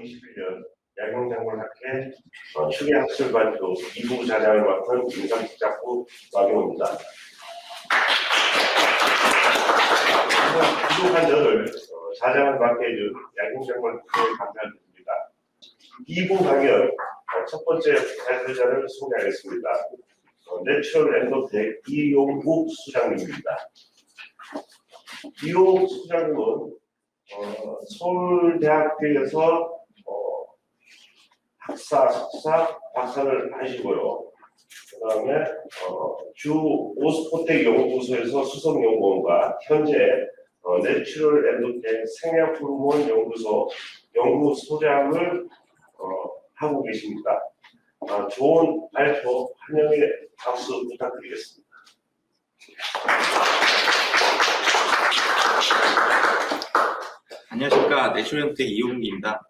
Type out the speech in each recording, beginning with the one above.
2021년 양용작물학회 추계학술반교 2부 자장을 맡은 임상식작부 마경호입니다. 부족한 저를 자장을 맡게 해준 양용작물학회 감사드립니다. 2부 강연 첫 번째 발표자를 소개하겠습니다. 내추럴 엔도텍 이용국 수장님입니다. 이용국 수장님은 서울대학교에서 학사, 석사, 박사를 하시고요. 그 다음에 주 오스포텍 연구소에서 수석연구원과 현재 내추럴 엔도텍 생약호르몬 연구소 연구소장을 하고 계십니다. 좋은 발표 환영의 박수 부탁드리겠습니다. 안녕하십니까. 내추럴 엔도텍 이용국입니다.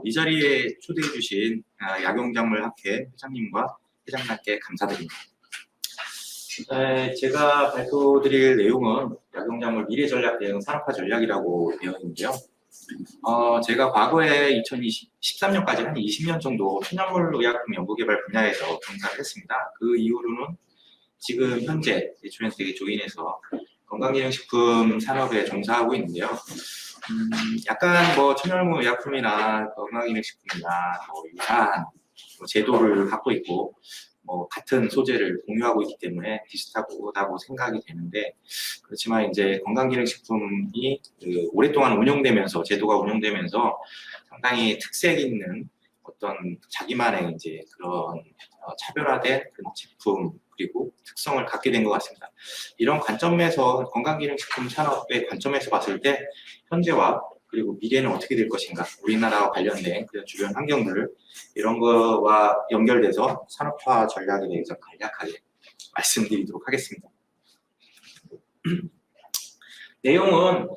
이 자리에 초대해 주신 약용작물학회 회장님과 회장님께 감사드립니다. 제가 발표드릴 내용은 약용작물 미래전략 대응 산업화 전략이라고 되어 있는데요. 제가 과거에 2013년까지 한 20년 정도 천연물 의약품 연구개발 분야에서 종사를 했습니다. 그 이후로는 지금 현재 내추럴 엔도텍에 조인해서 건강기능식품 산업에 종사하고 있는데요. 약간 천연물 의약품이나 건강기능식품이나 유사한 제도를 갖고 있고 같은 소재를 공유하고 있기 때문에 비슷하다고 생각이 되는데, 그렇지만 이제 건강기능식품이 오랫동안 운영되면서 제도가 운영되면서 상당히 특색 있는 어떤 자기만의 이제 그런 차별화된 그런 제품 그리고 특성을 갖게 된 것 같습니다. 이런 관점에서 건강기능식품 산업의 관점에서 봤을 때 현재와 그리고 미래는 어떻게 될 것인가, 우리나라와 관련된 그런 주변 환경들 이런 거와 연결돼서 산업화 전략에 대해서 간략하게 말씀드리도록 하겠습니다. 내용은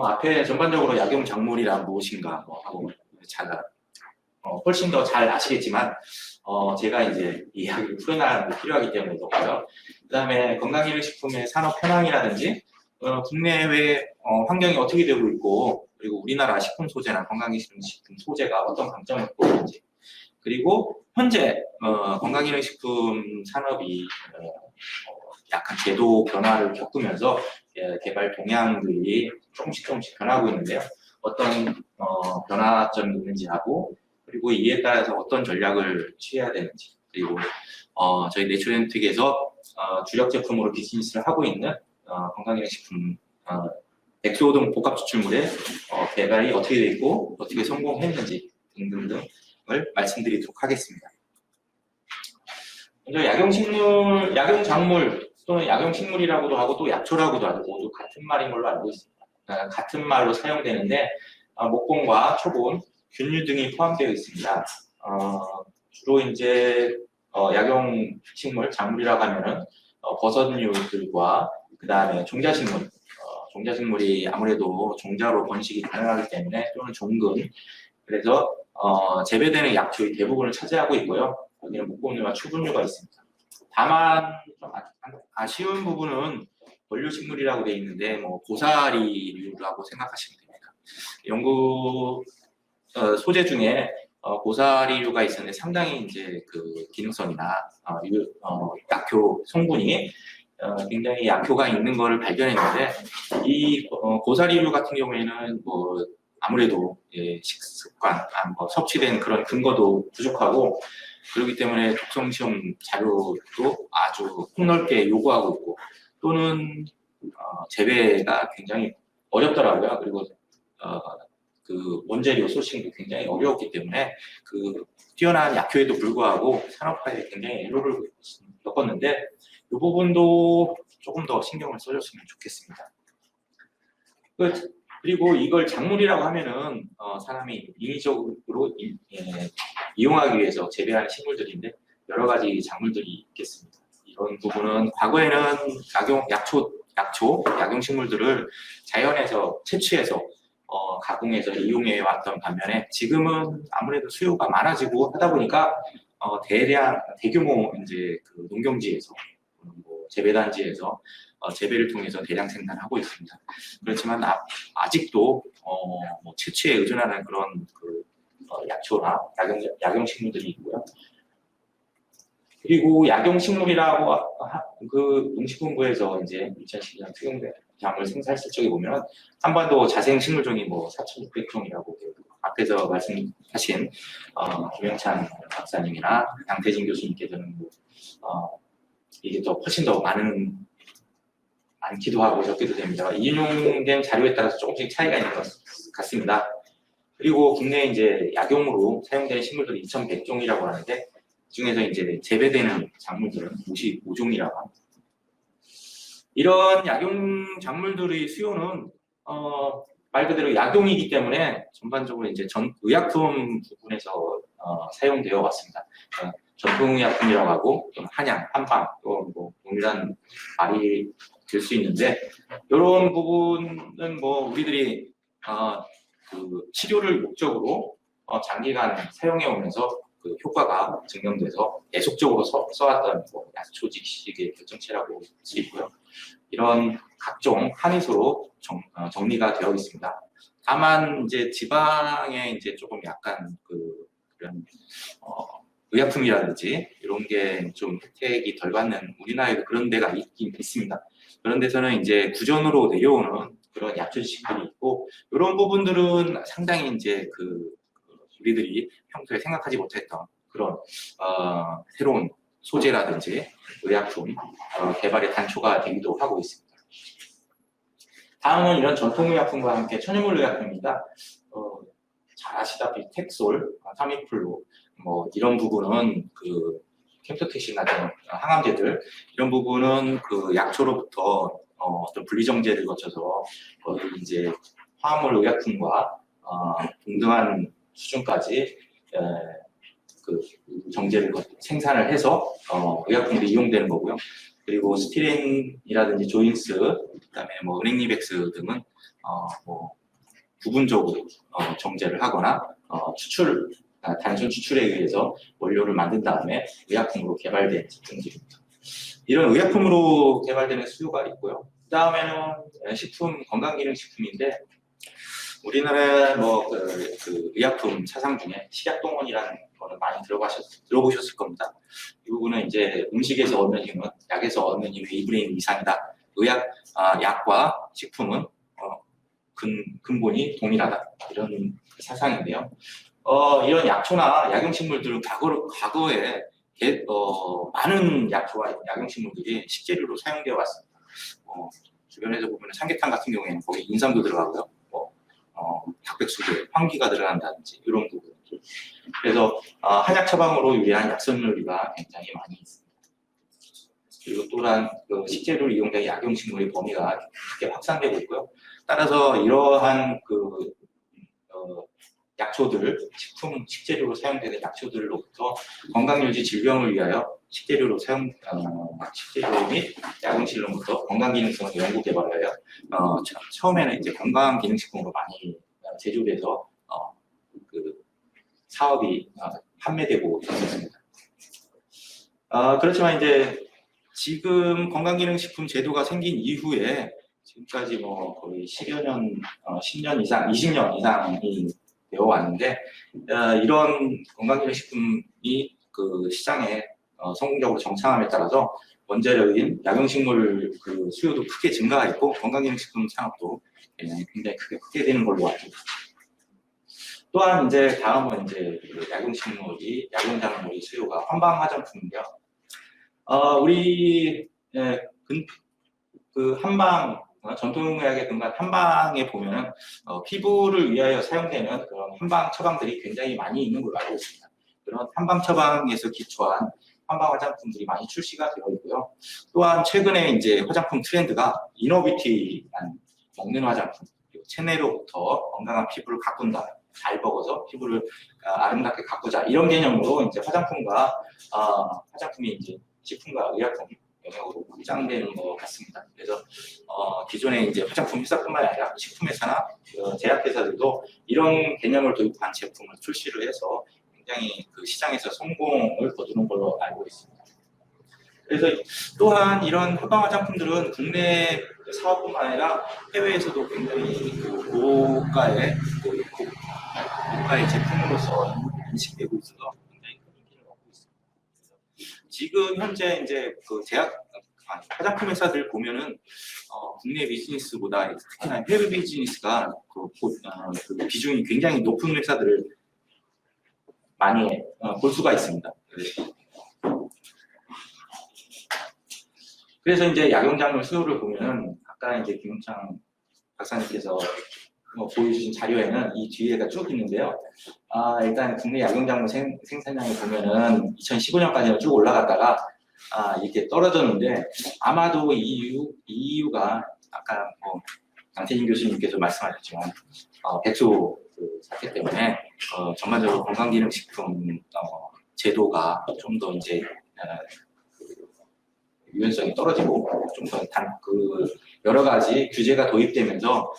앞에 전반적으로 약용작물이란 무엇인가 하고 훨씬 더 잘 아시겠지만 제가 이제 이야기를 풀어나가는 게 필요하기 때문에 그렇고요. 그 다음에 건강기능식품의 산업 현황이라든지 국내외 환경이 어떻게 되고 있고, 그리고 우리나라 식품 소재나 건강기능식품 소재가 어떤 강점을 갖고 있는지, 그리고 현재 건강기능식품 산업이 약간 제도 변화를 겪으면서 개발 동향들이 조금씩 변하고 있는데요. 어떤 변화점이 있는지 하고, 그리고 이에 따라서 어떤 전략을 취해야 되는지, 그리고 저희 내추럴 엔도텍에서 주력 제품으로 비즈니스를 하고 있는 건강기능식품 엑소 등 복합 추출물의 개발이 어떻게 되어 있고 어떻게 성공했는지 등등을 말씀드리도록 하겠습니다. 먼저 약용작물 또는 약용식물이라고도 하고 또 약초라고도 하고 모두 같은 말인 걸로 알고 있습니다. 같은 말로 사용되는데 목본과 초본, 균류 등이 포함되어 있습니다. 주로 이제 약용식물, 작물이라고 하면은 버섯류들과 그 다음에 종자식물, 종자식물이 아무래도 종자로 번식이 가능하기 때문에 또는 종근, 그래서 재배되는 약초의 대부분을 차지하고 있고요. 여기는 목본류와 초본류가 있습니다. 다만 좀 아쉬운 부분은 원료식물이라고 되어 있는데 고사리류라고 생각하시면 됩니다. 연구 소재 중에 고사리류가 있었는데 상당히 이제 그 기능성이나 약효 성분이 굉장히 약효가 있는 것을 발견했는데, 이 고사리류 같은 경우에는 아무래도 식습관, 섭취된 그런 근거도 부족하고, 그렇기 때문에 독성 시험 자료도 아주 폭넓게 요구하고 있고, 또는 재배가 굉장히 어렵더라고요. 그리고 그 원재료 소싱도 굉장히 어려웠기 때문에 그 뛰어난 약효에도 불구하고 산업화에 굉장히 애로를 겪었는데, 이 부분도 조금 더 신경을 써줬으면 좋겠습니다. 그리고 이걸 작물이라고 하면은 사람이 인위적으로 이용하기 위해서 재배하는 식물들인데 여러 가지 작물들이 있겠습니다. 이런 부분은 과거에는 약용식물들을 자연에서 채취해서 가공해서 이용해 왔던 반면에, 지금은 아무래도 수요가 많아지고 하다 보니까 대규모 이제 그 농경지에서 재배단지에서 재배를 통해서 대량 생산하고 있습니다. 그렇지만 아직도 채취에 의존하는 그런 약초나 약용식물들이 있고요. 그리고 약용식물이라고 그 농식품부에서 이제 2012년 특용작물 생산했을 적에 보면 한반도 자생식물종이 뭐 4,600종이라고 앞에서 말씀하신 김영찬 박사님이나 양태진 교수님께서는 이게 더 훨씬 더 많기도 하고 적기도 됩니다. 인용된 자료에 따라서 조금씩 차이가 있는 것 같습니다. 그리고 국내에 이제 약용으로 사용되는 식물들이 2,100종이라고 하는데 중에서 이제 재배되는 작물들은 55종이라고 합니다. 이런 약용 작물들의 수요는 말 그대로 약용이기 때문에 전반적으로 이제 의약품 부분에서 사용되어 왔습니다. 전통의약품이라고 하고 좀 한약, 한방 또 뭐 동일한 말이 될 수 있는데 이런 부분은 뭐 우리들이 그 치료를 목적으로 장기간 사용해 오면서 그 효과가 증명돼서 계속적으로 써왔던 뭐 약초직식의 결정체라고 볼 수 있고요. 이런 각종 한의소로 정리가 되어 있습니다. 다만 이제 지방에 이제 조금 약간 그런 의약품이라든지 이런 게 좀 혜택이 덜 받는 우리나라에도 그런 데가 있긴 있습니다. 그런 데서는 이제 구전으로 내려오는 그런 약초지식들이 있고 이런 부분들은 상당히 이제 우리들이 평소에 생각하지 못했던 그런 새로운 소재라든지 의약품 개발의 단초가 되기도 하고 있습니다. 다음은 이런 전통의약품과 함께 천연물의약품입니다. 잘 아시다시피 텍솔, 타미플루 뭐 이런 부분은 그 캠토텍신 같은 항암제들 이런 부분은 그 약초로부터 어떤 분리정제를 거쳐서 이제 화합물 의약품과 동등한 수준까지 그 정제를 생산을 해서 의약품으로 이용되는 거고요. 그리고 스티렌이라든지 조인스, 그다음에 뭐 은행리백스 등은 뭐 부분적으로 정제를 하거나 단순 추출에 의해서 원료를 만든 다음에 의약품으로 개발된 제품들입니다. 이런 의약품으로 개발되는 수요가 있고요. 그 다음에는 식품 건강기능식품인데 우리나라 그 의약품 사상 중에 식약동원이라는 거는 많이 들어보셨을 겁니다. 이 부분은 이제 음식에서 얻는 힘은 약에서 얻는 힘의 2분의 1 이상이다. 약과 식품은 근본이 동일하다. 이런 사상인데요. 이런 약초나 약용식물들은 과거에 많은 약초와 약용식물들이 식재료로 사용되어 왔습니다. 주변에서 보면 삼계탕 같은 경우에는 거기 인삼도 들어가고요. 닭백숙에 황기가 들어간다든지 이런 부분들. 그래서 한약 처방으로 유리한 약선요리가 굉장히 많이 있습니다. 그리고 또한 식재료를 이용된 약용식물의 범위가 크게 확산되고 있고요. 따라서 이러한 약초들, 식재료로 사용되는 약초들로부터 건강유지 질병을 위하여 식재료 및 약용식품으로부터 건강기능성을 연구 개발하여 처음에는 이제 건강기능식품으로 많이 제조돼서 사업이 판매되고 있었습니다. 그렇지만 이제 지금 건강기능식품 제도가 생긴 이후에 지금까지 뭐 거의 10여 년, 10년 이상, 20년 이상이 되어 왔는데 이런 건강기능식품이 그 시장에 성공적으로 정착함에 따라서 원재료인 약용식물 그 수요도 크게 증가했고 건강기능식품 산업도 굉장히 크게 확대되는 걸로 알고 있습니다. 또한 이제 다음은 이제 약용식물이 약용작물의 수요가 환방 화장품인데요. 우리 그 한방 전통의학의 근간 한방에 보면은 피부를 위하여 사용되는 그런 한방 처방들이 굉장히 많이 있는 걸로 알고 있습니다. 그런 한방 처방에서 기초한 한방 화장품들이 많이 출시가 되어 있고요. 또한 최근에 이제 화장품 트렌드가 이너뷰티라는 먹는 화장품, 그리고 체내로부터 건강한 피부를 가꾼다, 잘 먹어서 피부를 아름답게 가꾸자 이런 개념으로 이제 화장품이 이제 식품과 의약품 영역으로 확장되는 것 같습니다. 그래서 기존에 이제 화장품 회사뿐만 아니라 식품 회사나 제약회사들도 이런 개념을 도입한 제품을 출시를 해서 굉장히 그 시장에서 성공을 거두는 걸로 알고 있습니다. 그래서 또한 이런 한방 화장품들은 국내 사업뿐만 아니라 해외에서도 굉장히 고가의 국가의 제품으로서 인식되고 있어서 굉장히 큰 인기를 얻고 있습니다. 그래서 지금 현재 이제 그 화장품 회사들 보면은 국내 비즈니스보다 특히나 해외 비즈니스가 그 비중이 굉장히 높은 회사들을 많이 볼 수가 있습니다. 그래서 이제 약용작물 수요를 보면은 아까 이제 김웅창 박사님께서 보여주신 자료에는 이 뒤에가 쭉 있는데요. 일단 국내 약용작물 생산량이 보면은 2015년까지는 쭉 올라갔다가 이렇게 떨어졌는데 아마도 이 이유가 아까 양태진 교수님께서 말씀하셨지만 백수 사태 때문에 전반적으로 건강기능식품 제도가 좀 더 이제 유연성이 떨어지고 좀 더 여러 가지 규제가 도입되면서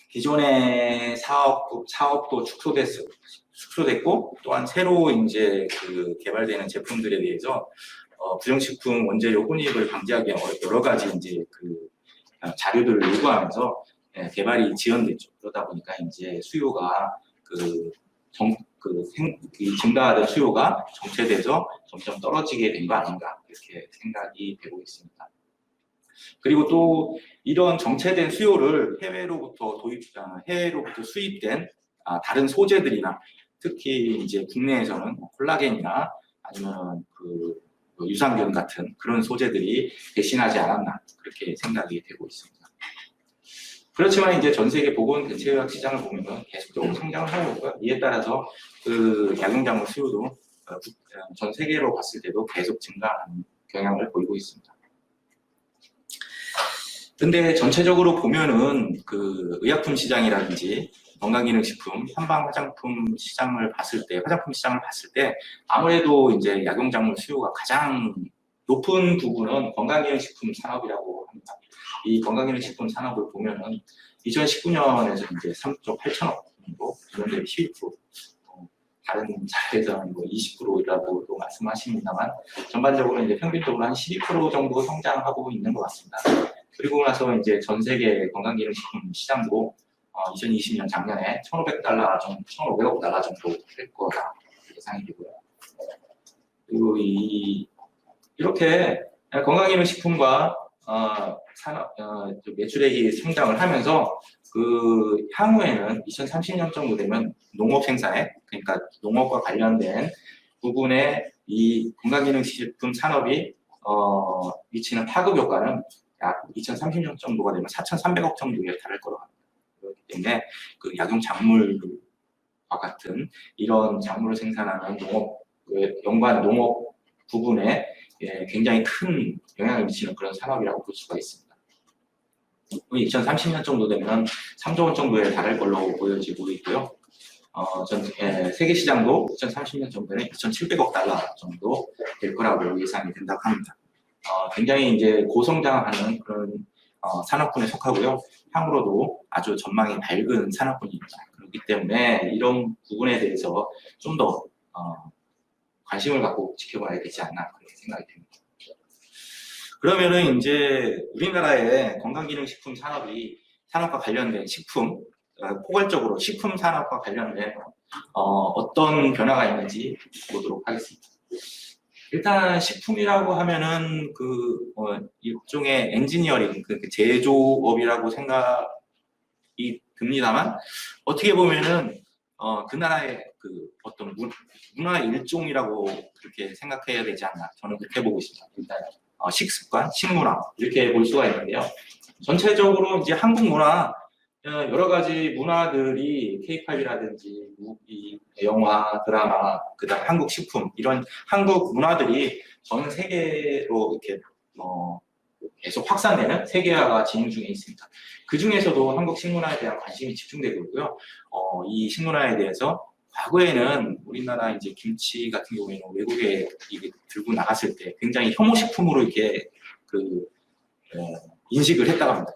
기존의 사업도 축소됐고 또한 새로 이제 개발되는 제품들에 대해서 부정식품 원재료 혼입을 방지하기 위한 여러 가지 이제 자료들을 요구하면서 개발이 지연됐죠. 그러다 보니까 이제 수요가 증가하던 수요가 정체돼서 점점 떨어지게 된 거 아닌가 이렇게 생각이 되고 있습니다. 그리고 또 이런 정체된 수요를 해외로부터 수입된 다른 소재들이나 특히 이제 국내에서는 콜라겐이나 아니면 유산균 같은 그런 소재들이 대신하지 않았나 그렇게 생각이 되고 있습니다. 그렇지만 이제 전 세계 보건대체의학 시장을 보면 계속적으로 성장을 하고 있고요. 이에 따라서 약용작물 수요도 전 세계로 봤을 때도 계속 증가하는 경향을 보이고 있습니다. 근데 전체적으로 보면은 의약품 시장이라든지 건강기능식품, 한방 화장품 시장을 봤을 때 아무래도 이제 약용작물 수요가 가장 높은 부분은 건강기능식품 산업이라고 합니다. 이 건강기능식품 산업을 보면은 2019년에서 이제 3조 8천억 정도, 이번 대비 11%, 다른 자료에서는 20%라고도 말씀하십니다만 전반적으로 이제 평균적으로 한 12% 정도 성장하고 있는 것 같습니다. 그리고 나서 이제 전 세계 건강기능식품 시장도 2020년 작년에 1,500억 달러 정도 될 거다 예상이 되고요. 그리고 이렇게 건강기능식품과 매출액이 성장을 하면서 향후에는 2030년 정도 되면 농업 생산에, 그러니까 농업과 관련된 부분에 이 건강기능식품 산업이 미치는 파급 효과는 약 2030년 정도가 되면 4,300억 정도에 달할 거라고 합니다. 그렇기 때문에 약용작물과 같은 이런 작물을 생산하는 연관 농업 부분에 굉장히 큰 영향을 미치는 그런 산업이라고 볼 수가 있습니다. 2030년 정도 되면 3조 원 정도에 달할 걸로 보여지고 있고요. 세계 시장도 2030년 정도는 2,700억 달러 정도 될 거라고 예상이 된다고 합니다. 굉장히 이제 고성장하는 그런 산업군에 속하고요. 향후로도 아주 전망이 밝은 산업군입니다. 그렇기 때문에 이런 부분에 대해서 좀 더 관심을 갖고 지켜봐야 되지 않나 그렇게 생각이 됩니다. 그러면은 이제 우리나라의 건강기능식품 산업과 관련된 포괄적으로 식품 산업과 관련된 어떤 변화가 있는지 보도록 하겠습니다. 일단 식품이라고 하면은 일종의 엔지니어링, 제조업이라고 생각이 듭니다만 어떻게 보면은 그 나라의 어떤 문화 일종이라고 그렇게 생각해야 되지 않나 저는 그렇게 보고 있습니다. 일단 식습관, 식문화 이렇게 볼 수가 있는데요. 전체적으로 이제 한국 문화 여러 가지 문화들이 K-팝이라든지 영화, 드라마, 그다음 한국 식품 이런 한국 문화들이 전 세계로 이렇게 계속 확산되는 세계화가 진행 중에 있습니다. 그 중에서도 한국 식문화에 대한 관심이 집중되고 있고요. 이 식문화에 대해서 과거에는 우리나라 이제 김치 같은 경우에는 외국에 이게 들고 나갔을 때 굉장히 혐오식품으로 이렇게 인식을 했다고 합니다.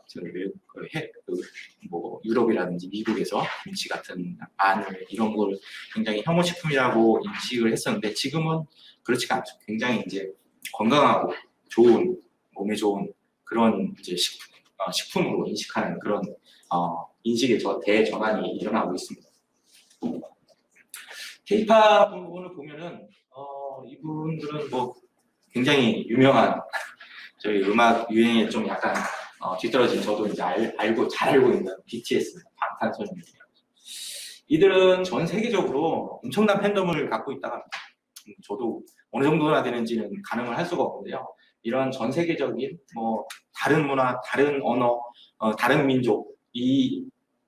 유럽이라든지 미국에서 김치 같은 마늘 이런 걸 굉장히 혐오식품이라고 인식을 했었는데 지금은 그렇지가 않죠. 굉장히 이제 건강하고 좋은 몸에 좋은 그런 이제 식품으로 인식하는 그런 인식의 대전환이 일어나고 있습니다. K-팝 부분을 보면은 이분들은 뭐 굉장히 유명한 저희 음악 유행에 좀 약간 뒤떨어진 저도 이제 잘 알고 있는 BTS 방탄소년단. 이들은 전 세계적으로 엄청난 팬덤을 갖고 있다고 합니다. 저도 어느 정도나 되는지는 가늠을 할 수가 없는데요. 이런 전 세계적인 뭐 다른 문화, 다른 언어, 다른 민족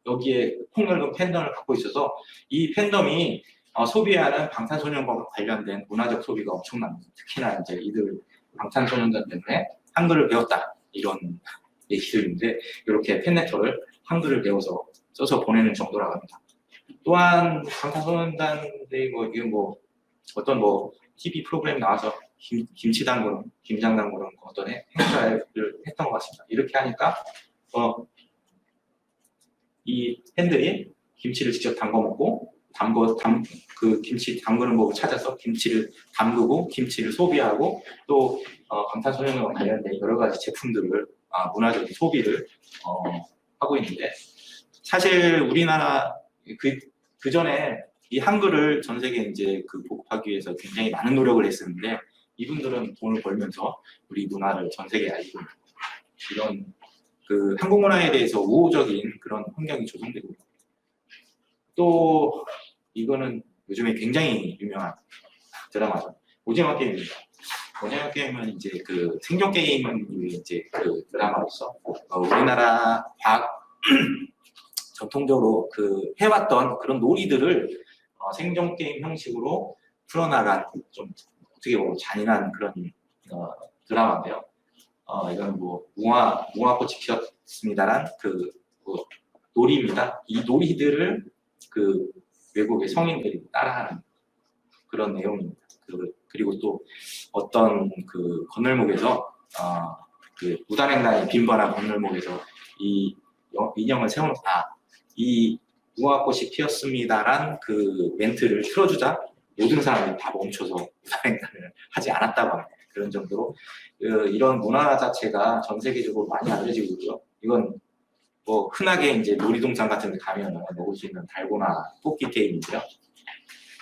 여기에 폭넓은 팬덤을 갖고 있어서 이 팬덤이 소비하는 방탄소년단과 관련된 문화적 소비가 엄청납니다. 특히나 이제 이들 방탄소년단 때문에 한글을 배웠다 이런 얘기들인데 이렇게 팬레터를 한글을 배워서 써서 보내는 정도라고 합니다. 또한 방탄소년단들이 어떤 TV 프로그램 나와서 김치 담그는, 김장 담그는 어떤 행사를 했던 것 같습니다. 이렇게 하니까 이 팬들이 김치를 직접 담궈 먹고 그 김치 담그는 법을 찾아서 김치를 담그고 김치를 소비하고 또 방탄소년단과 관련된 여러 가지 제품들을 문화적인 소비를 하고 있는데 사실 우리나라 그 전에 이 한글을 전 세계에 이제 보급하기 위해서 굉장히 많은 노력을 했었는데 이분들은 돈을 벌면서 우리 문화를 전 세계에 알리고 이런 한국 문화에 대해서 우호적인 그런 환경이 조성되고 있고 또 이거는 요즘에 굉장히 유명한 드라마죠. 오징어 게임입니다. 오징어 게임은 이제 생존 게임은 이제 드라마로서 우리나라 전통적으로 해왔던 그런 놀이들을 생존 게임 형식으로 풀어나간 좀 어떻게 보면 잔인한 그런 드라마인데요. 이건 무궁화꽃이 피었습니다란 놀이입니다. 이 놀이들을 외국의 성인들이 따라하는 그런 내용입니다. 그리고 또 어떤 건널목에서 무단횡단이 빈번한 건널목에서 이 인형을 세워놓다 이 무궁화꽃이 피었습니다란 멘트를 틀어주자 모든 사람들이 다 멈춰서 무단횡단을 하지 않았다고 합니다. 그런 정도로 이런 문화 자체가 전 세계적으로 많이 알려지고 있고요. 이건 흔하게 이제 놀이동산 같은 데 가면 먹을 수 있는 달고나 뽑기 게임인데요.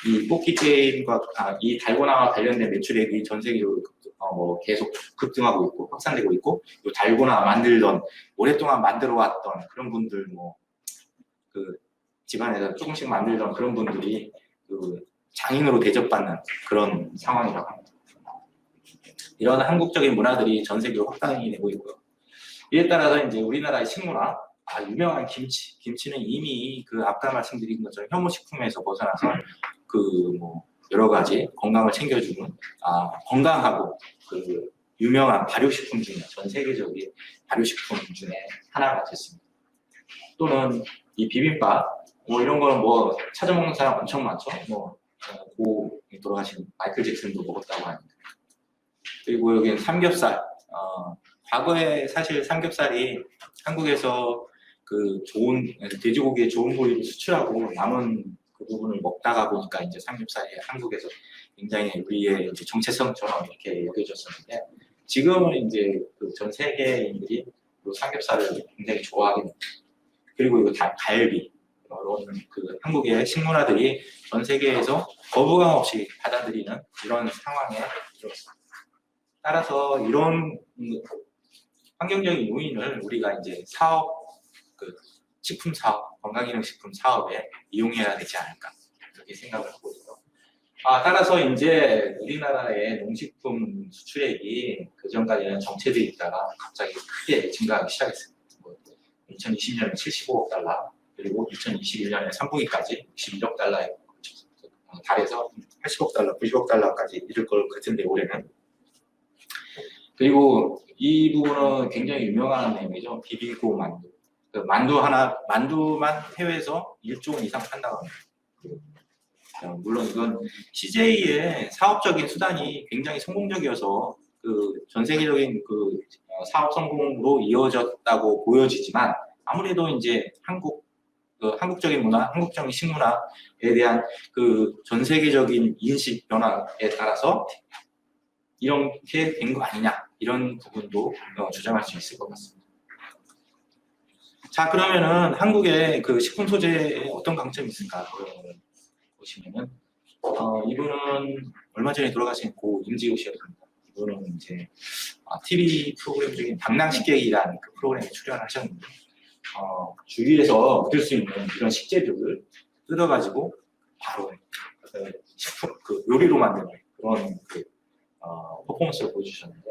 이 뽑기 게임과 이 달고나와 관련된 매출액이 전 세계적으로 계속 급등하고 있고 확산되고 있고 또 달고나 오랫동안 만들어 왔던 그런 분들 집안에서 조금씩 만들던 그런 분들이 장인으로 대접받는 그런 상황이라고 합니다. 이런 한국적인 문화들이 전 세계로 확산이 되고 있고요. 이에 따라서 이제 우리나라의 식문화, 유명한 김치는 이미 아까 말씀드린 것처럼 혐오식품에서 벗어나서 여러 가지 건강을 챙겨주는 건강하고 유명한 발효식품 중에 전 세계적인 발효식품 중에 하나가 됐습니다. 또는 이 비빔밥 이런 거는 찾아먹는 사람 엄청 많죠. 돌아가신 마이클 잭슨도 먹었다고 합니다. 그리고 여기는 삼겹살. 과거에 사실 삼겹살이 한국에서 돼지고기의 좋은 부위를 수출하고 남은 그 부분을 먹다가 보니까 이제 삼겹살이 한국에서 굉장히 우리의 이제 정체성처럼 이렇게 여겨졌었는데 지금은 이제 전 세계인들이 삼겹살을 굉장히 좋아하게 됩니다. 그리고 이거 갈비. 이런 한국의 식문화들이 전 세계에서 거부감 없이 받아들이는 이런 상황에 이렇습니다. 따라서 이런 환경적인 요인을 우리가 이제 식품 사업, 건강기능식품 사업에 이용해야 되지 않을까 이렇게 생각을 하고 있고요. 따라서 이제 우리나라의 농식품 수출액이 그전까지는 정체되어 있다가 갑자기 크게 증가하기 시작했습니다. 2020년에 75억 달러, 그리고 2021년에 3분기까지 61억 달러에 달해서 80억 달러, 90억 달러까지 이를 것 같은데 올해는. 그리고 이 부분은 굉장히 유명한 내용이죠. 비비고 만두. 만두만 해외에서 1조 원 이상 판다고 합니다. 물론 이건 CJ의 사업적인 수단이 굉장히 성공적이어서 전 세계적인 사업 성공으로 이어졌다고 보여지지만 아무래도 이제 한국적인 문화, 한국적인 식문화에 대한 전 세계적인 인식 변화에 따라서 이렇게 된 거 아니냐 이런 부분도 주장할 수 있을 것 같습니다. 자, 그러면은 한국의 그 식품 소재에 어떤 강점이 있을까? 보시면은 이분은 얼마 전에 돌아가신 고 임지호 씨였습니다. 이분은 이제 TV 프로그램 중인 방랑식객이라는 그 프로그램에 출연하셨는데 주위에서 얻을 수 있는 이런 식재료를 뜯어가지고 바로 식품 그 요리로 만드는 그런 퍼포먼스를 보여주셨는데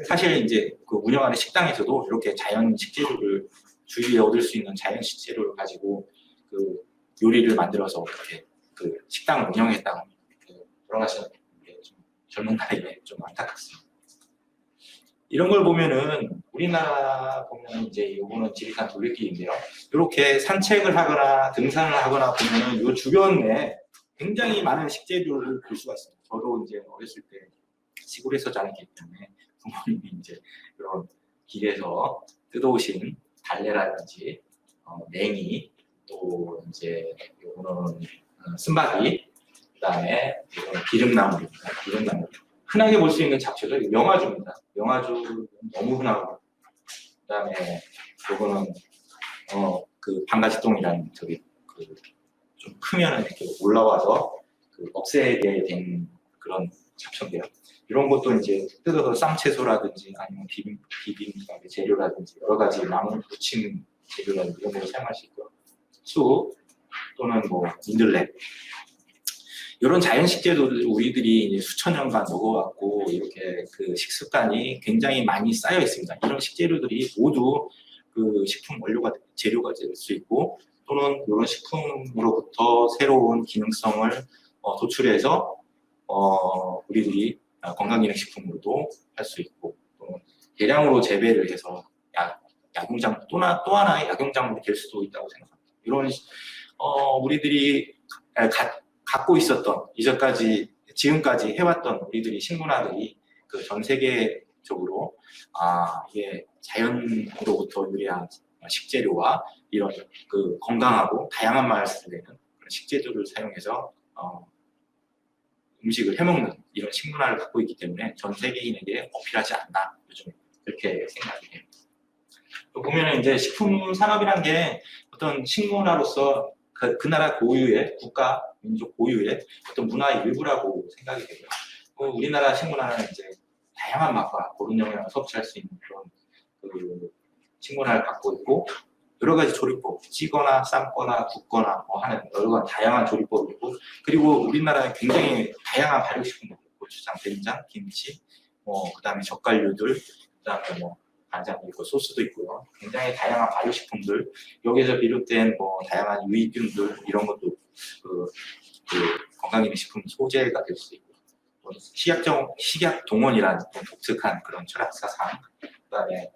사실 이제 그 운영하는 식당에서도 이렇게 자연 식재료를 주위에 얻을 수 있는 자연 식재료를 가지고 그 요리를 만들어서 이렇게 그 식당을 운영했다고 돌아가시는 게 좀 젊은 나이에 좀 안타깝습니다. 이런 걸 보면은 우리나라 보면 이제 이거는 지리산 둘레길인데요. 이렇게 산책을 하거나 등산을 하거나 보면은 이 주변에 굉장히 많은 식재료를 볼 수가 있습니다. 저도 이제 어렸을 때 시골에서 자랐기 때문에 부모님이 이제 그런 길에서 뜯어오신 달래라든지 냉이 또 이제 요거는 쓴바귀 그다음에 기름나물입니다. 기름나물. 흔하게 볼 수 있는 잡초들 명화주입니다. 명화주 너무 흔하고 그다음에 요거는 그 방가지똥이라는 저기 그 좀 크면은 이렇게 올라와서 그 억세게 된 그런 잡초인데요. 이런 것도 이제 뜯어서 쌈채소라든지 아니면 비빔밥의 재료라든지 여러 가지 나물 부침 재료라든지 이런 걸 사용할 수 있고요. 쑥 또는 뭐 민들레 이런 자연 식재료들 우리들이 이제 수천 년간 먹어왔고 이렇게 그 식습관이 굉장히 많이 쌓여 있습니다. 이런 식재료들이 모두 그 식품 원료가 재료가 될 수 있고 또는 이런 식품으로부터 새로운 기능성을 도출해서 우리들이 건강기능식품으로도 할 수 있고 또 대량으로 재배를 해서 약용작 또 하나의 약용작물이 될 수도 있다고 생각합니다. 이런 우리들이 갖고 있었던 이전까지 지금까지 해왔던 우리들이 식문화들이 그 전 세계적으로 이게 자연으로부터 유래한 식재료와 이런 그 건강하고 다양한 맛을 내는 그런 식재료를 사용해서 음식을 해먹는 이런 식문화를 갖고 있기 때문에 전 세계인에게 어필하지 않나 요즘 그렇게 생각이 됩니다. 또 보면은 이제 식품 산업이란 게 어떤 식문화로서 그 나라 고유의 국가 민족 고유의 어떤 문화의 일부라고 생각이 되고요. 우리나라 식문화는 이제 다양한 맛과 고른 영양을 섭취할 수 있는 그런 그 식문화를 갖고 있고 여러 가지 조리법, 찌거나 삶거나 굽거나 뭐 하는 여러 가지 다양한 조리법이 있고 그리고 우리나라에 굉장히 다양한 발효식품들, 고추장, 된장, 김치, 뭐 그다음에 젓갈류들, 그다음에 뭐 간장도 있고 소스도 있고요. 굉장히 다양한 발효식품들 여기에서 비롯된 뭐 다양한 유익균들 이런 것도 그 건강기능식품 소재가 될 수 있고 식약 동원이라는 독특한 그런 철학 사상, 그다음에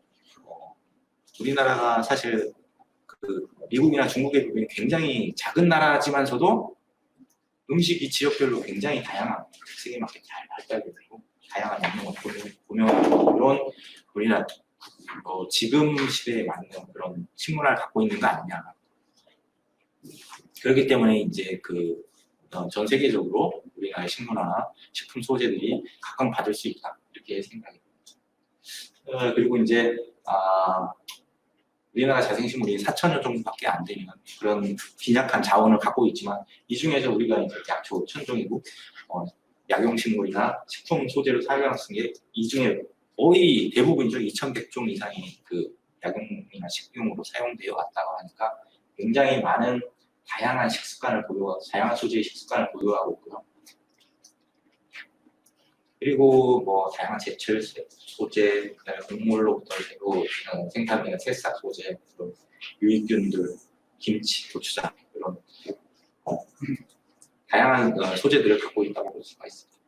우리나라가 사실 그 미국이나 중국에 비하면 굉장히 작은 나라지만서도 음식이 지역별로 굉장히 다양한 특색에 맞게 잘 발달되고 다양한 양념을 보면 이런 우리나라 지금 시대에 맞는 그런 식문화를 갖고 있는 거 아니냐. 그렇기 때문에 이제 그 전 세계적으로 우리나라의 식문화, 식품 소재들이 각광받을 수 있다 이렇게 생각이 듭니다. 그리고 이제 우리나라 자생식물이 4,000여 정도밖에 안 되는 그런 빈약한 자원을 갖고 있지만 이 중에서 우리가 이제 약초, 천종이고 약용식물이나 식품 소재를 사용할 수 있는 게 이 중에 거의 대부분이죠. 2,100종 이상이 그 약용이나 식용으로 사용되어 왔다고 하니까 굉장히 많은 다양한 식습관을 보유하고 다양한 소재의 식습관을 보유하고 있고요. 그리고 뭐 다양한 제철 소재, 곡물로부터 생산되는 새싹 소재, 유익균들, 김치, 고추장 이런 다양한 소재들을 갖고 있다고 볼 수가 있습니다.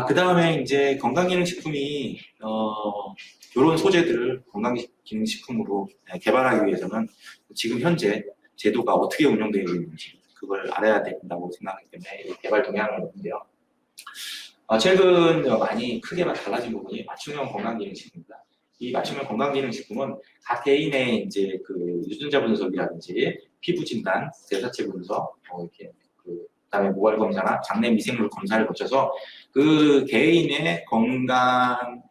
그 다음에 이제 건강기능식품이 이런 소재들을 건강기능식품으로 개발하기 위해서는 지금 현재 제도가 어떻게 운영되어 있는지 그걸 알아야 된다고 생각하기 때문에 개발 동향을 보는데요. 최근 많이 크게 달라진 부분이 맞춤형 건강기능식품입니다. 이 맞춤형 건강기능식품은 각 개인의 이제 그 유전자 분석이라든지 피부 진단, 대사체 분석, 이렇게 그다음에 모발 검사나 장내 미생물 검사를 거쳐서 그 개인의 건강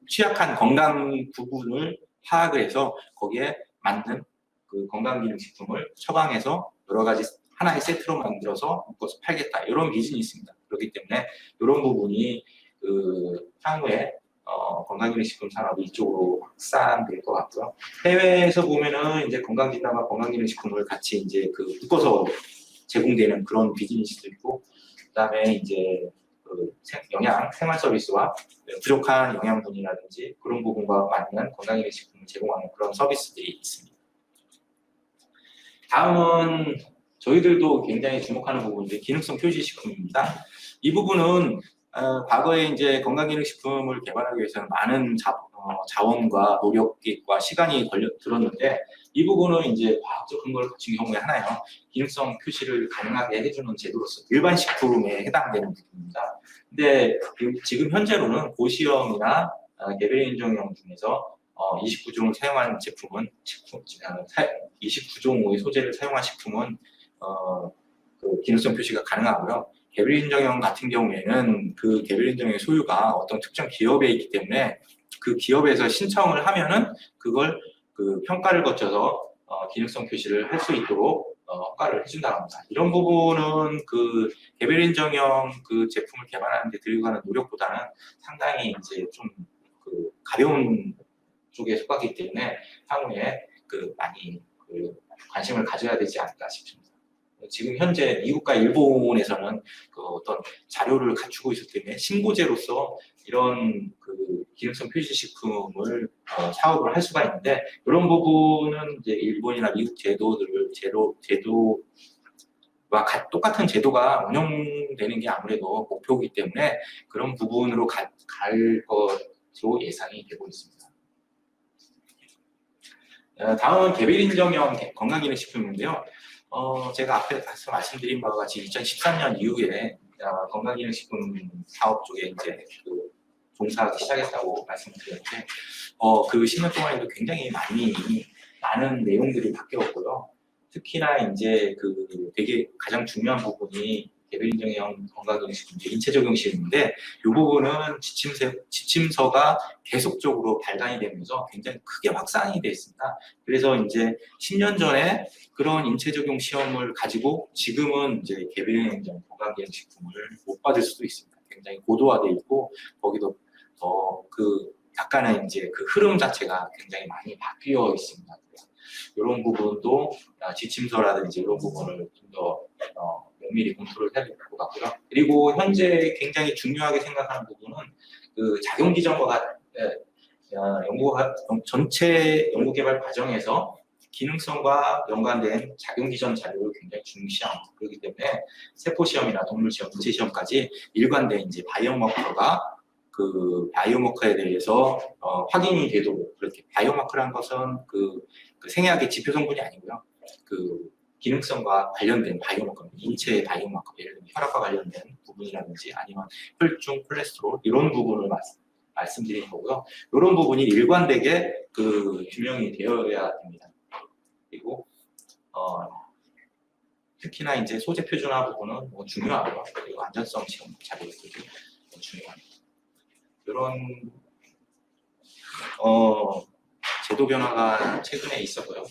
취약한 건강 부분을 파악을 해서 거기에 맞는 그 건강기능식품을 처방해서 여러 가지 하나의 세트로 만들어서 묶어서 팔겠다 이런 비즈니스입니다. 그렇기 때문에 이런 부분이 그 향후에 건강기능식품 산업이 이쪽으로 확산될 것 같고요. 해외에서 보면은 이제 건강진단과 건강기능식품을 같이 이제 그 묶어서 제공되는 그런 비즈니스도 있고, 그다음에 이제 그 생활 서비스와 부족한 영양분이라든지 그런 부분과 맞는 건강기능식품을 제공하는 그런 서비스들이 있습니다. 다음은 저희들도 굉장히 주목하는 부분인데 기능성 표시식품입니다. 이 부분은 과거에 이제 건강기능식품을 개발하기 위해서는 많은 자원과 노력과 시간이 들었는데 이 부분은 이제 과학적 근거를 갖춘 경우에 하나요. 기능성 표시를 가능하게 해주는 제도로서 일반 식품에 해당되는 부분입니다. 근데 지금 현재로는 고시험이나 개별 인정형 중에서 29종을 사용한 제품은 29종의 소재를 사용한 식품은 그 기능성 표시가 가능하고요. 개별 인정형 같은 경우에는 그 개별 인정형의 소유가 어떤 특정 기업에 있기 때문에 그 기업에서 신청을 하면은 그걸 그 평가를 거쳐서 기능성 표시를 할 수 있도록 허가를 해준다고 합니다. 이런 부분은 그 개별 인정형 그 제품을 개발하는 데 들어가는 노력보다는 상당히 이제 좀 그 가벼운 쪽에 속하기 때문에 향후에 그 많이 그 관심을 가져야 되지 않을까 싶습니다. 지금 현재 미국과 일본에서는 그 어떤 자료를 갖추고 있기 때문에 신고제로서 이런 그 기능성 표시식품을 사업을 할 수가 있는데 이런 부분은 이제 일본이나 미국 제도와 똑같은 제도가 운영되는 게 아무래도 목표이기 때문에 그런 부분으로 갈 것으로 예상이 되고 있습니다. 다음은 개별 인정형 건강기능식품인데요. 제가 앞에서 말씀드린 바와 같이 2013년 이후에 건강기능식품 사업 쪽에 이제 그 종사하기 시작했다고 말씀드렸는데 그 10년 동안에도 굉장히 많은 내용들이 바뀌었고요. 특히나 이제 그 되게 가장 중요한 부분이 개별 인정형 건강기능식품 인체 적용시험인데 이 부분은 지침서가 계속적으로 발간이 되면서 굉장히 크게 확산이 되어 있습니다. 그래서 이제 10년 전에 그런 인체 적용 시험을 가지고 지금은 이제 개별 인정 건강기능식품을 못 받을 수도 있습니다. 굉장히 고도화되어 있고 거기도 그 약간의 이제 그 흐름 자체가 굉장히 많이 바뀌어 있습니다. 이런 부분도 지침서라든지 이런 부분을 좀 더 면밀히 검토를 해야 될 것 같고요. 그리고 현재 굉장히 중요하게 생각하는 부분은 그 작용 기전과 전체 연구 개발 과정에서 기능성과 연관된 작용 기전 자료를 굉장히 중시합니다. 그렇기 때문에 세포 시험이나 동물 시험, 인체 시험까지 일관된 이제 바이오마커가 그 바이오마커에 대해서 확인이 되도록 그렇게 바이오마커라는 것은 그 생약의 지표 성분이 아니고요. 그 기능성과 관련된 바이오마커, 인체의 바이오마커, 예를 들면 혈압과 관련된 부분이라든지 아니면 혈중 콜레스테롤 이런 부분을 말씀드린 거고요. 이런 부분이 일관되게 그 규명이 되어야 됩니다. 그리고 특히나 이제 소재 표준화 부분은 뭐 중요하고요. 그리고 안전성 시험 자료들이 중요합니다. 이런 제도 변화가 최근에 있었고요.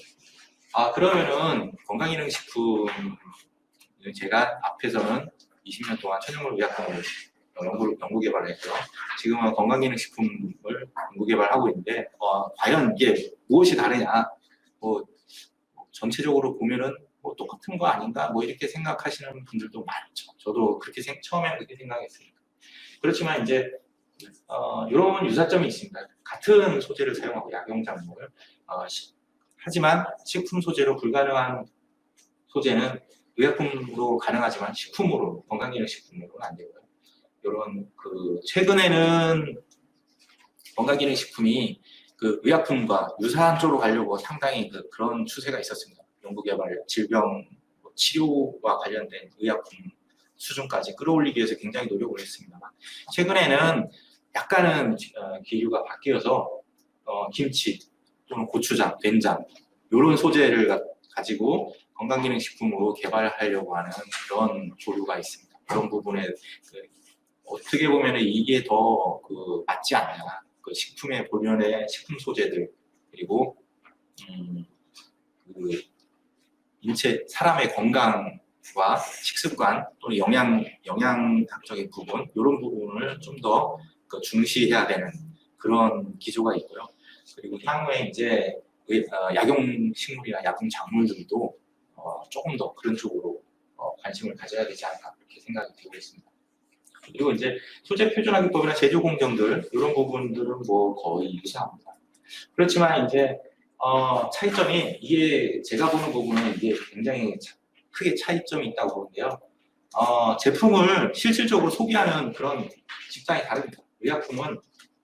그러면은 건강기능식품 제가 앞에서는 20년 동안 천연물 의약품을 연구 개발을 했고요. 지금은 건강기능식품을 연구 개발하고 있는데 과연 이게 무엇이 다르냐? 뭐 전체적으로 보면은 뭐 똑같은 거 아닌가? 뭐 이렇게 생각하시는 분들도 많죠. 저도 그렇게 처음에는 그렇게 생각했습니다. 그렇지만 이제 이런 유사점이 있습니다. 같은 소재를 사용하고 약용작물을 하지만 식품 소재로 불가능한 소재는 의약품으로 가능하지만 식품으로 건강기능식품으로는 안 되고요. 이런 그 최근에는 건강기능식품이 그 의약품과 유사한 쪽으로 가려고 상당히 그런 추세가 있었습니다. 연구개발, 질병 치료와 관련된 의약품 수준까지 끌어올리기 위해서 굉장히 노력을 했습니다만 최근에는 약간은 기류가 바뀌어서 김치 또는 고추장, 된장 이런 소재를 가지고 건강기능식품으로 개발하려고 하는 그런 조류가 있습니다. 그런 부분에 어떻게 보면 이게 더 맞지 않냐. 그 식품의 본연의 식품 소재들 그리고 그 인체 사람의 건강과 식습관 또는 영양학적인 부분 이런 부분을 좀 더 중시해야 되는 그런 기조가 있고요. 그리고 향후에 이제 약용식물이나 약용작물들도 조금 더 그런 쪽으로 관심을 가져야 되지 않을까 그렇게 생각이 들고 있습니다. 그리고 이제 소재 표준화기법이나 제조 공정들 이런 부분들은 뭐 거의 유사합니다. 그렇지만 이제 차이점이 이게 제가 보는 부분은 이게 굉장히 크게 차이점이 있다고 보는데요. 제품을 실질적으로 소비하는 그런 직장이 다릅니다. 의약품은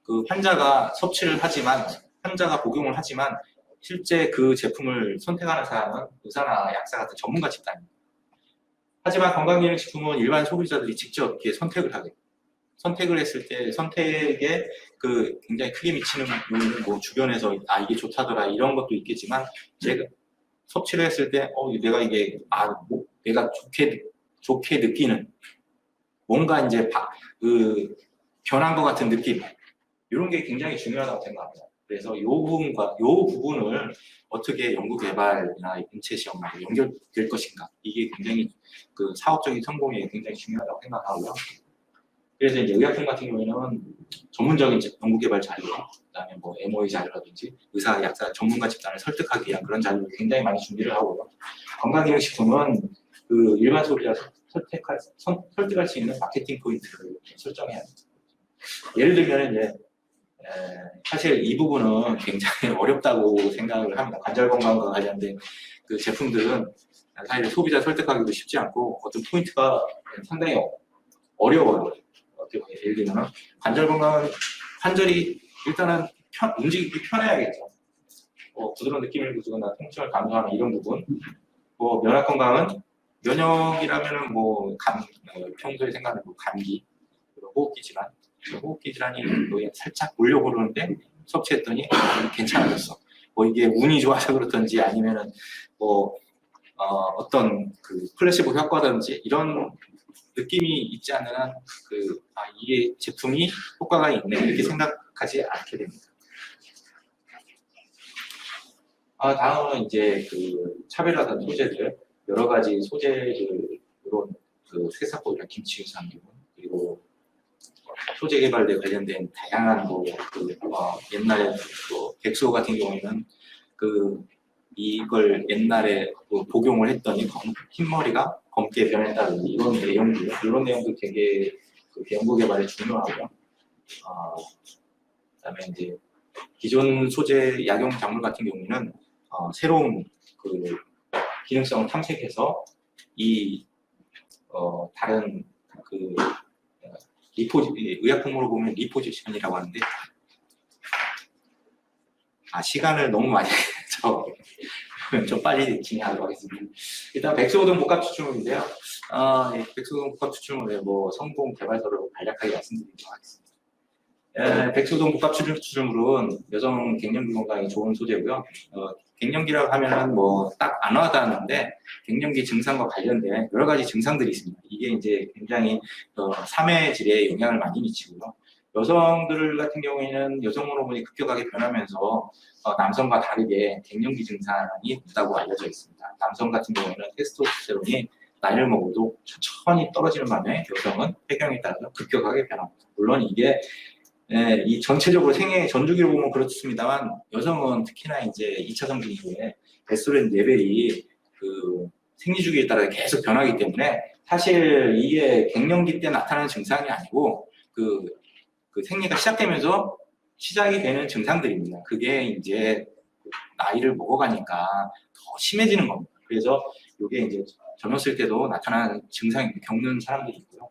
그 환자가 섭취를 하지만 환자가 복용을 하지만 실제 그 제품을 선택하는 사람은 의사나 약사 같은 전문가 집단입니다. 하지만 건강기능식품은 일반 소비자들이 직접 이렇게 선택을 했을 때 선택에 그 굉장히 크게 미치는 요인은 뭐 주변에서 이게 좋다더라 이런 것도 있겠지만 제가 섭취를 했을 때 내가 이게 내가 좋게 느끼는 뭔가 이제 그 변한 것 같은 느낌 이런 게 굉장히 중요하다고 생각합니다. 그래서 이 부분을 어떻게 연구개발이나 인체 시험하고 연결될 것인가 이게 굉장히 그 사업적인 성공에 굉장히 중요하다고 생각하고요. 그래서 이제 의약품 같은 경우에는 전문적인 연구개발 자료, 그다음에 뭐 MOA 자료라든지 의사, 약사, 전문가 집단을 설득하기 위한 그런 자료를 굉장히 많이 준비를 하고요. 건강기능식품은 그 일반 소비자 설득할 수 있는 마케팅 포인트를 설정해야 합니다. 예를 들면 이제 사실 이 부분은 굉장히 어렵다고 생각을 합니다. 관절 건강과 관련된 그 제품들은 사실 소비자 설득하기도 쉽지 않고 어떤 포인트가 상당히 어려워요. 어떻게 보면 예를 들면 관절 건강은 관절이 일단은 움직이기 편해야겠죠. 부드러운 느낌을 주거나 통증을 감소하는 이런 부분. 면역 건강은 면역이라면은 평소에 생각하는 감기, 호흡기 질환. 호흡기 질환이 살짝 오려고 그러는데 섭취했더니 괜찮아졌어. 이게 운이 좋아서 그렇든지 아니면은 어떤 그 플래시보 효과든지 이런 느낌이 있지 않는 한 이게 제품이 효과가 있네 이렇게 생각하지 않게 됩니다. 다음은 이제 그 차별화된 소재들 여러 가지 소재들 이런 그 쇠사포이나 김치 유산균 그리고 소재 개발에 관련된 다양한 옛날에 백수호 같은 경우에는 이걸 옛날에 복용을 했더니 흰머리가 검게 변했다든지 이런 내용도 되게 연구 개발에 중요하고요. 그다음에 이제 기존 소재 약용 작물 같은 경우에는 새로운 기능성을 탐색해서 다른 의약품으로 보면 리포지션이라고 하는데 시간을 너무 많이 해서 좀 빨리 진행하도록 하겠습니다. 일단 백수호동 복합 추출물인데요. 백수호동 복합 추출물의 성공 개발서를 간략하게 말씀드리도록 하겠습니다. 백수호동 복합 추출물은 여성 갱년기 건강에 좋은 소재고요. 갱년기라고 하면은 딱 안 와닿는데 갱년기 증상과 관련된 여러 가지 증상들이 있습니다. 이게 이제 굉장히 삶의 질에 영향을 많이 미치고요. 여성들 같은 경우에는 여성 호르몬이 급격하게 변하면서 남성과 다르게 갱년기 증상이 있다고 알려져 있습니다. 남성 같은 경우에는 테스토스테론이 나이를 먹어도 천천히 떨어지는 반면에 여성은 폐경에 따라서 급격하게 변합니다. 물론 이게 이 전체적으로 생애 전주기를 보면 그렇습니다만 여성은 특히나 이제 2차 성징 이후에 에스트로겐 레벨이 생리주기에 따라 계속 변하기 때문에 사실 이게 갱년기 때 나타나는 증상이 아니고 생리가 시작되면서 시작이 되는 증상들입니다. 그게 이제 나이를 먹어가니까 더 심해지는 겁니다. 그래서 이게 이제 젊었을 때도 나타나는 증상이 겪는 사람들이 있고요.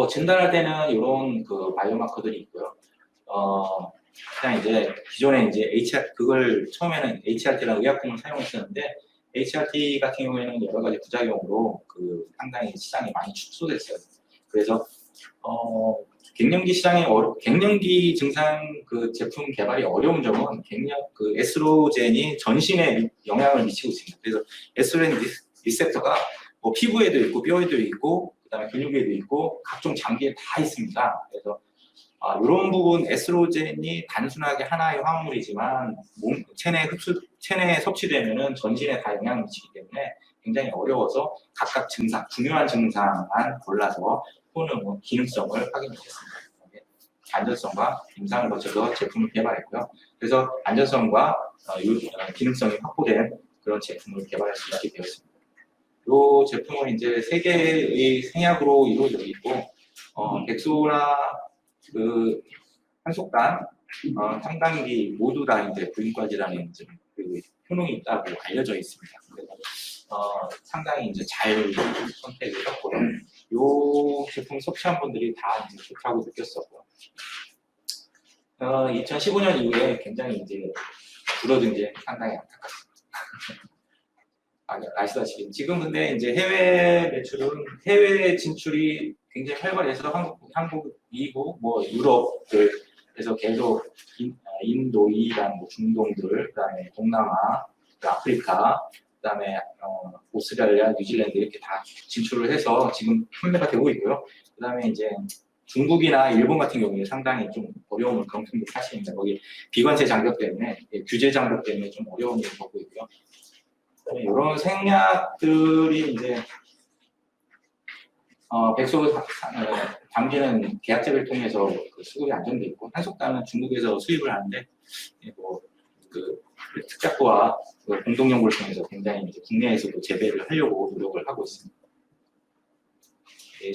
진단할 때는 이런 바이오마커들이 있고요. 그냥 이제 기존에 이제 그걸 처음에는 HRT라는 의약품을 사용했었는데 HRT 같은 경우에는 여러 가지 부작용으로 상당히 시장이 많이 축소됐어요. 그래서 갱년기 증상 제품 개발이 어려운 점은 에스트로겐이 전신에 영향을 미치고 있습니다. 그래서 에스트로겐 리셉터가 피부에도 있고 뼈에도 있고 그다음에 근육에도 있고 각종 장기에 다 있습니다. 그래서 이런 부분 에스트로겐이 단순하게 하나의 화학물이지만 체내에 섭취되면은 전신에 다 영향을 미치기 때문에 굉장히 어려워서 각각 중요한 증상만 골라서 또는 기능성을 확인했습니다. 안전성과 임상을 거쳐서 제품을 개발했고요. 그래서 안전성과 기능성이 확보된 그런 제품을 개발할 수 있게 되었습니다. 이 제품은 이제 3개의 생약으로 이루어져 있고, 백소나 한속단, 상단기 모두 다 이제 부인과지라는 그 효능이 있다고 알려져 있습니다. 그래서 상당히 이제 잘 선택을 했고요. 이 제품 섭취한 분들이 다 이제 좋다고 느꼈었고요. 2015년 이후에 굉장히 이제 줄어든 게 상당히 안타깝습니다. 아시다시피 지금 근데 이제 해외 진출이 굉장히 활발해서 한국, 미국, 유럽에서 계속 인도, 이란, 중동들, 그다음에 동남아, 아프리카, 그다음에 오스트레일리아, 뉴질랜드 이렇게 다 진출을 해서 지금 판매가 되고 있고요. 그다음에 이제 중국이나 일본 같은 경우에 상당히 좀 어려움을 겪는 게 사실입니다. 거기 비관세 장벽 때문에, 규제 장벽 때문에 좀 어려움을 겪고 있고요. 이런 생약들이 이제 백소 당기는 계약제를 통해서 수급이 안정돼 있고, 한속단은 중국에서 수입을 하는데 특작부와 공동 연구를 통해서 굉장히 이제 국내에서도 재배를 하려고 노력을 하고 있습니다.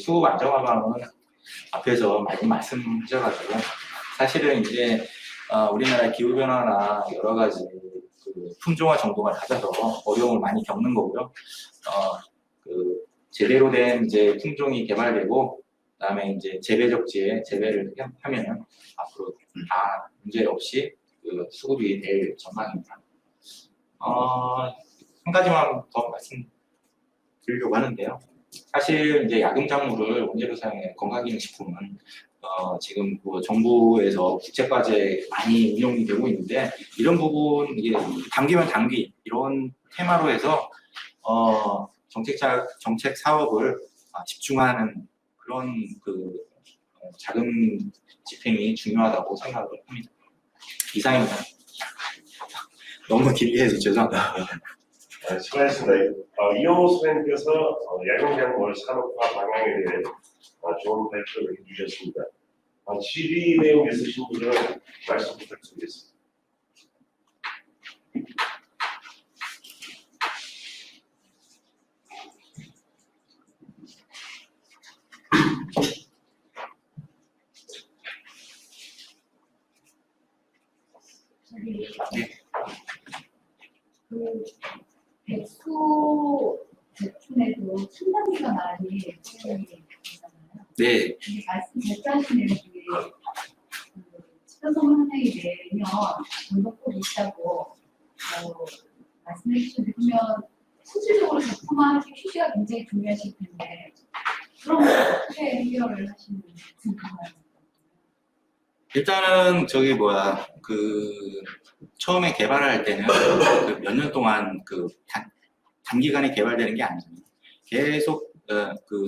수급 안정화방은 앞에서 많이 말씀드려가지고 사실은 이제 우리나라 기후 변화나 여러 가지 품종화 정도가 낮아서 어려움을 많이 겪는 거고요. 제대로 된 이제 품종이 개발되고, 그다음에 이제 재배적지에 재배를 하면 앞으로 다 문제 없이 수급이 될 전망입니다. 한 가지만 더 말씀드리려고 하는데요. 사실 이제 약용작물을 원재료 사용해 건강기능식품은 지금 정부에서 국제과제 많이 운영이 되고 있는데, 이런 부분 이게 단기면 단기 이런 테마로 해서 정책 사업을 집중하는 그런 자금 집행이 중요하다고 생각을 합니다. 이상입니다. 너무 길게 해서 죄송합니다. 수고하셨습니다. 이호 선생님께서 약용작물 산업화 방향에 대해 좋은 발표를 해주셨습니다. 질의 내용 있으신 분들은 말씀 부탁드리겠습니다. 백소 제품에도 첨단기가 많이 사용이 되잖아요. 네. 말씀하시는 중에 치료성 한량이 내면 변동폭이 있다고 말씀해 주셨는데, 그러면 실질적으로 제품화하기 휴지가 굉장히 중요하실 텐데, 그럼 어떻게 해결을 하시는지 궁금합니다. 일단은 처음에 개발할 때는 몇 년 동안 단기간에 개발되는 게 아니잖아요. 계속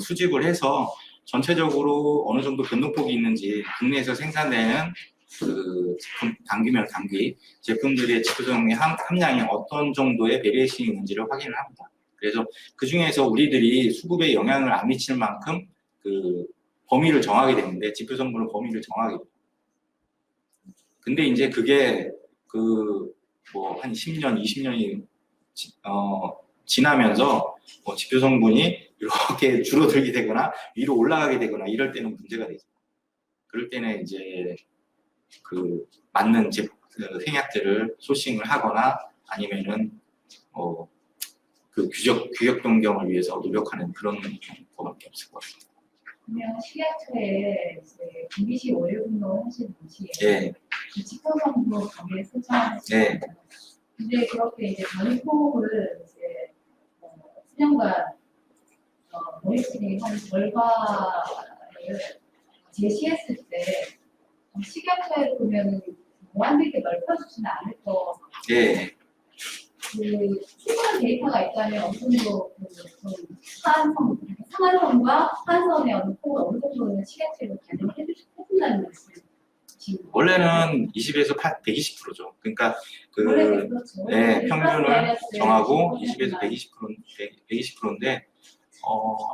수집을 해서 전체적으로 어느 정도 변동폭이 있는지, 국내에서 생산되는 제품 단기면 단기 제품들의 지표성 함량이 어떤 정도의 베리에이션이 있는지를 확인을 합니다. 그래서 그 중에서 우리들이 수급에 영향을 안 미칠 만큼 범위를 정하게 되는데, 지표 성분의 범위를 정하게 됩니다. 근데 이제 그게 한 10년, 20년이 지나면서 지표 성분이 이렇게 줄어들게 되거나 위로 올라가게 되거나 이럴 때는 문제가 되죠. 그럴 때는 이제 맞는 생약들을 소싱을 하거나 아니면은 규격 변경을 위해서 노력하는 그런 거밖에 없을 것 같습니다. 그러면 식약처에 분기시 월요분도 하시는 분이 네. 지표성분 관계에 설정하는 네. 근데 그렇게 이제 전폭을 이제 수년간 모니터링 한 결과를 제시했을 때 식약처에 보면 무한되게 넓혀주지는 않을 거. 네. 충분한 데이터가 있다면 어느 정도 상한선과 하한선의 어느 폭을 어느 정도는 식약처에서 반영을 해준다는 말씀이죠. 지금. 원래는 20에서 120%죠. 그러니까 원래는 그 그렇죠. 네, 플러스 평균을 마이너스 정하고 20% 20에서 120%인데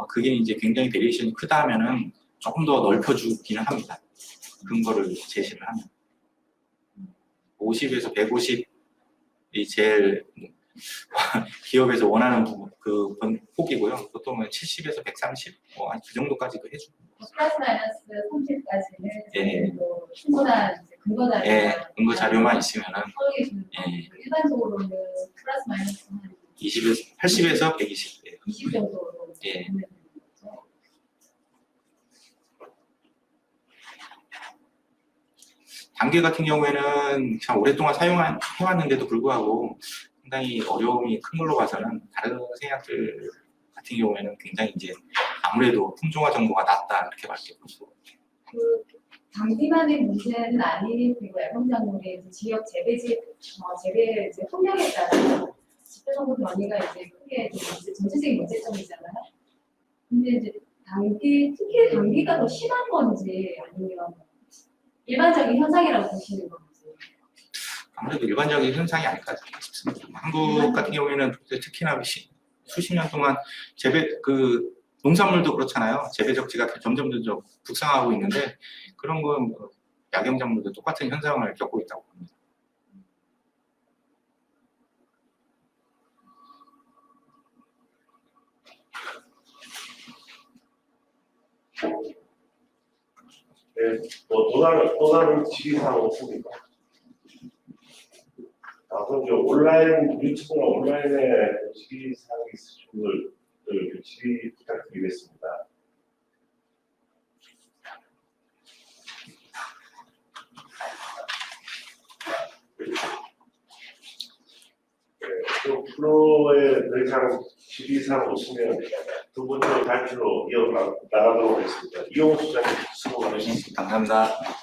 그게 이제 굉장히 베리에이션이 크다 하면은 조금 더 넓혀주기는 합니다. 근거를 제시를 하면 50에서 150이 제일 기업에서 원하는 부분 그 폭이고요. 보통은 70에서 130, 그 정도까지도 해주고. 플러스 마이너스 30까지는 예. 충분한 근거 자료. 예, 근거 자료만 있으면은 서울에 주는 예. 일반적으로는 플러스 마이너스 한 20에서 80에서 120. 20 정도로 예. 보면 되는 거죠. 단계 같은 경우에는 참 오랫동안 해왔는데도 불구하고 상당히 어려움이 큰 걸로 봐서는 다른 생약들 같은 경우에는 굉장히 이제 아무래도 품종화 정보가 낮다 이렇게 말씀드릴 수 있고. 그 단기만의 문제는 아닌 그리고 야광작물의 지역 재배지 재배 이제 환경에 따라 집회정보 변이가 이제 크게 좀 이제 전체적인 문제점이잖아요. 근데 이제 특히 단기가 더 심한 건지 아니면 일반적인 현상이라고 보시는 건지. 아무래도 일반적인 현상이 아닐까 싶습니다. 한국 같은 경우에는 특히나 수십 년 동안 농산물도 그렇잖아요. 재배 적지가 점점 북상하고 있는데 그런 건 야경작물도 똑같은 현상을 겪고 있다고 봅니다. 네, 또 다른 지리사항 없습니까? 그럼 온라인 유튜브나 온라인에 지리사항이 있으신 분들 질의 부탁드리겠습니다. 네, 또 프로에 더 이상 지리사항 없으면 두 번째 발표로 이어나가도록 하겠습니다. 이용호 수장님 수고 많으셨습니다. 감사합니다.